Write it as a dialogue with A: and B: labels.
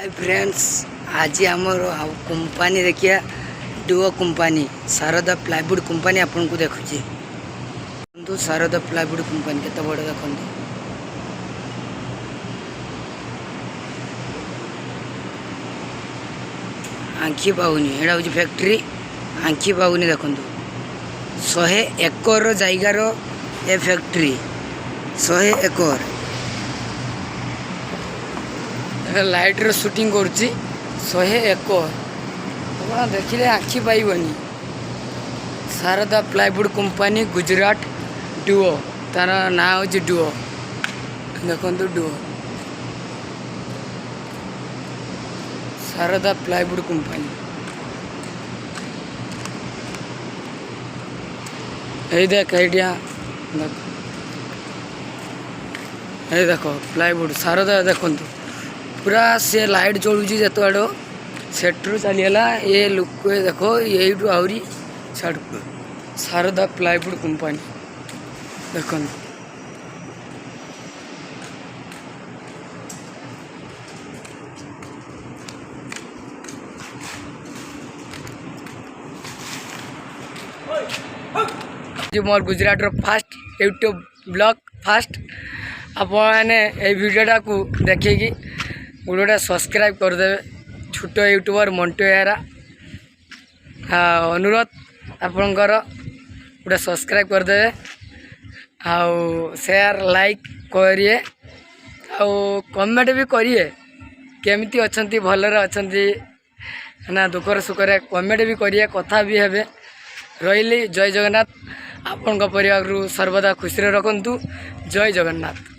A: Hi friends, आज आमर company देखिया Duo company Sharda plywood company आपन को देखुची। देखो शारदा प्लाईवुड कंपनी केते बड़ देखो आंखी पाऊनी एटा हूँ फैक्ट्री आंखी पाऊनी देखो 100 एकर जायगार ए फैक्ट्री 100 एकर लाइट शूटिंग करुच्ची 100 एकर आप देखिले आखि पाइबनी। शारदा प्लाईवुड कंपनी गुजरात डुओ तार ना हूँ डुओ देखो डुओ शारदा प्लाईवुड कंपनी ये देख ये देखो प्लाईवुड शारदा देखो पूरा से लाइट चलुची जो आड़ सेट्रु चलीगला ये लुक देखो यही आहरी शारदा प्लाईवुड कंपनी देखो मोर गुजरात रो फास्ट यूट्यूब ब्लॉग फास्ट आपने ये वीडियोटा को देखिए गोटे सब्सक्राइब करदे छोट यूट्यूबर मंटू एरा अनुरोध आपणकर गोटे सब्सक्राइब करदे शेयर लाइक करिए कमेंट भी करिए केमती अच्छी भलरे अच्छी ना दुखर सुखरे कमेंट भी करिए कथा भी हेबे रही जय जगन्नाथ आपण परिवार सर्वदा खुशी रखंतु जय जगन्नाथ।